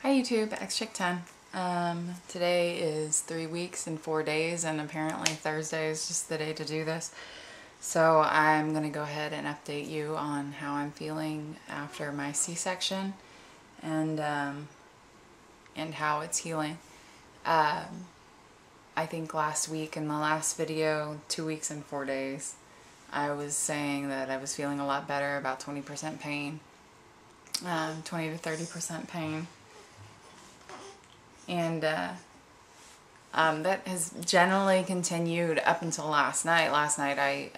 Hi YouTube, xchick10. Today is 3 weeks and 4 days, and apparently Thursday is just the day to do this. So I'm going to go ahead and update you on how I'm feeling after my C-section and how it's healing. I think last week in the last video, 2 weeks and 4 days, I was saying that I was feeling a lot better, about 20% pain, 20 to 30% pain. And that has generally continued up until last night. Last night I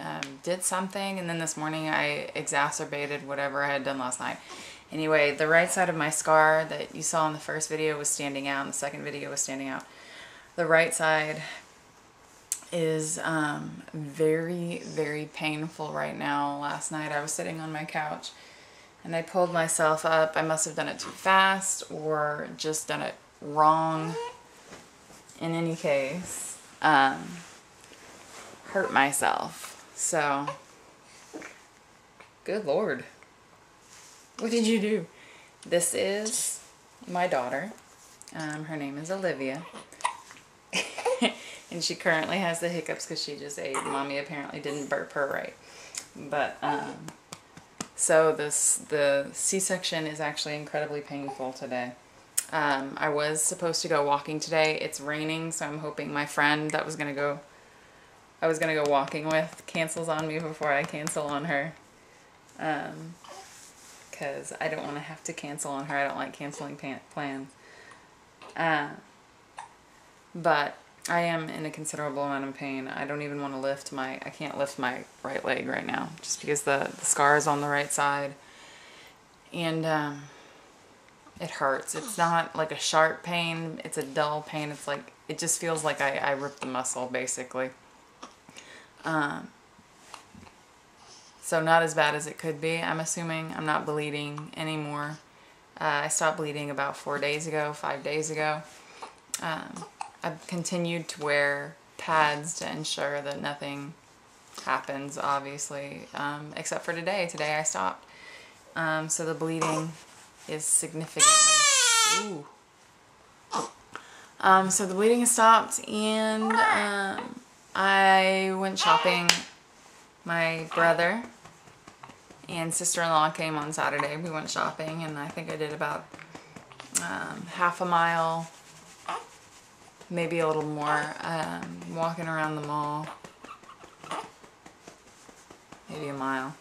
did something, and then this morning I exacerbated whatever I had done last night. Anyway, the right side of my scar that you saw in the first video was standing out, and the second video was standing out. The right side is very, very painful right now. Last night I was sitting on my couch and I pulled myself up. I must have done it too fast or just done it wrong. In any case, hurt myself. So, good Lord. What did you do? This is my daughter. Her name is Olivia. And she currently has the hiccups because she just ate. Mommy apparently didn't burp her right. But, so the C-section is actually incredibly painful today. I was supposed to go walking today. It's raining, so I'm hoping my friend that I was gonna go walking with cancels on me before I cancel on her. Because I don't want to have to cancel on her. I don't like canceling plans. But I am in a considerable amount of pain. I don't even want to I can't lift my right leg right now, just because the scar is on the right side. And, it hurts. It's not like a sharp pain, it's a dull pain. It's like, it just feels like I ripped the muscle, basically. So not as bad as it could be, I'm assuming. I'm not bleeding anymore. I stopped bleeding about 5 days ago. I've continued to wear pads to ensure that nothing happens, obviously, except for today. Today I stopped. So the bleeding is significantly, so the bleeding has stopped, and I went shopping. My brother and sister-in-law came on Saturday. We went shopping, and I think I did about half a mile, maybe a little more, walking around the mall, maybe a mile.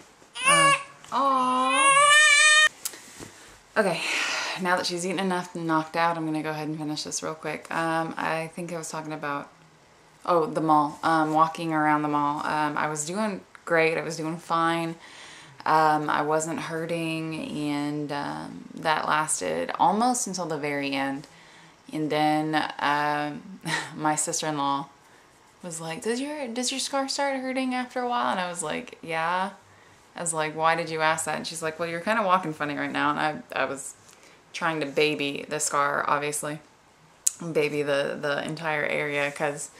Aww. Okay, now that she's eaten enough and knocked out, I'm going to go ahead and finish this real quick. I think I was talking about, the mall, walking around the mall. I was doing great. I was doing fine. I wasn't hurting, and that lasted almost until the very end. And then my sister-in-law was like, does your scar start hurting after a while? And I was like, yeah. I was like, why did you ask that? And she's like, well, you're kind of walking funny right now. And I was trying to baby the scar, obviously. Baby the entire area, because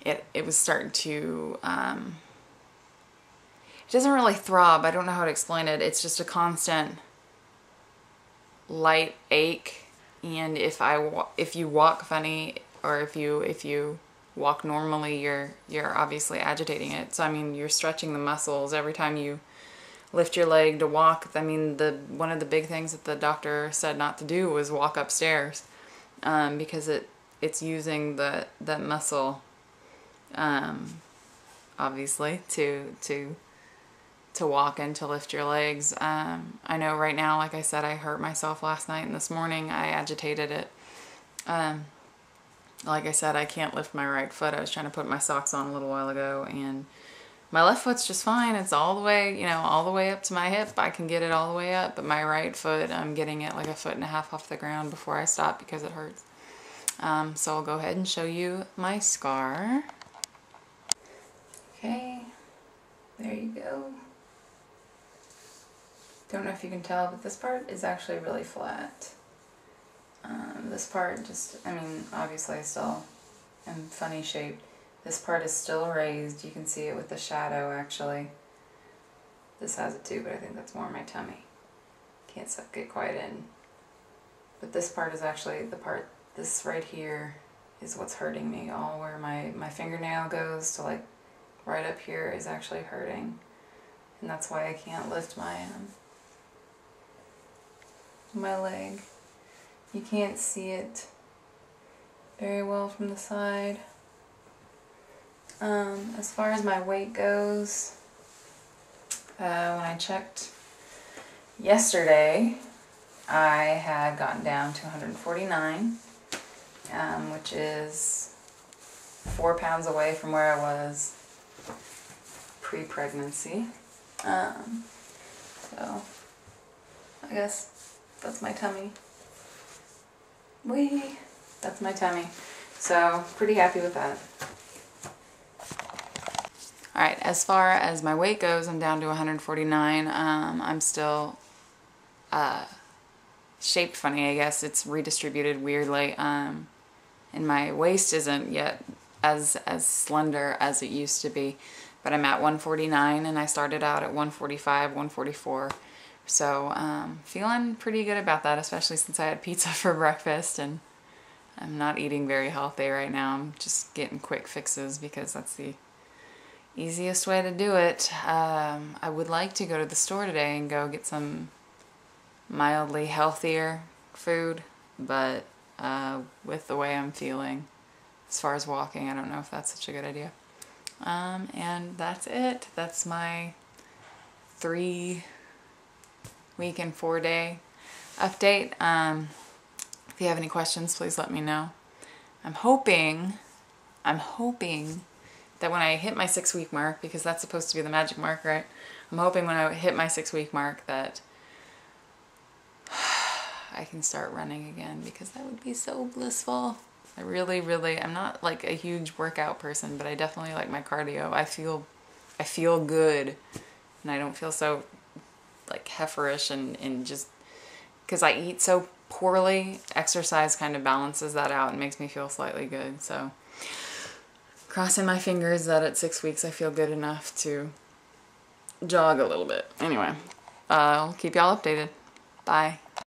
it was starting to, it doesn't really throb. I don't know how to explain it. It's just a constant light ache. And if you walk funny, or if you walk normally, you're obviously agitating it. So I mean, you're stretching the muscles every time you lift your leg to walk. I mean, one of the big things that the doctor said not to do was walk upstairs, because it's using that muscle, obviously, to walk and to lift your legs. I know right now, like I said, I hurt myself last night, and this morning I agitated it. Like I said, I can't lift my right foot. I was trying to put my socks on a little while ago, and my left foot's just fine. It's all the way, all the way up to my hip. I can get it all the way up, but my right foot, I'm getting it like 1.5 feet off the ground before I stop because it hurts. So I'll go ahead and show you my scar. Okay, there you go. Don't know if you can tell, but this part is actually really flat. This part just, I mean, obviously I still am funny shaped. This part is still raised. You can see it with the shadow, actually. This has it too, but I think that's more my tummy. Can't get quite in. But this part is actually the part, this right here is what's hurting me. All where my fingernail goes to like right up here is actually hurting. And that's why I can't lift my leg. You can't see it very well from the side. As far as my weight goes, when I checked yesterday, I had gotten down to 149, which is 4 pounds away from where I was pre-pregnancy. So I guess that's my tummy. That's my tummy. So pretty happy with that. Alright, as far as my weight goes, I'm down to 149. I'm still shaped funny, I guess. It's redistributed weirdly. And my waist isn't yet as slender as it used to be. But I'm at 149 and I started out at 145, 144. So feeling pretty good about that, especially since I had pizza for breakfast and I'm not eating very healthy right now. I'm just getting quick fixes because that's the easiest way to do it. I would like to go to the store today and go get some mildly healthier food, but with the way I'm feeling as far as walking, I don't know if that's such a good idea. And that's it. That's my 3 week and 4 day update. If you have any questions, please let me know. I'm hoping that when I hit my 6 week mark, because that's supposed to be the magic mark, right? I'm hoping when I hit my 6 week mark that I can start running again, because that would be so blissful. I really, I'm not like a huge workout person, but I definitely like my cardio. I feel good, and I don't feel so like heiferish and just because I eat so poorly, exercise kind of balances that out and makes me feel slightly good. So crossing my fingers that at 6 weeks I feel good enough to jog a little bit. Anyway, I'll keep y'all updated. Bye.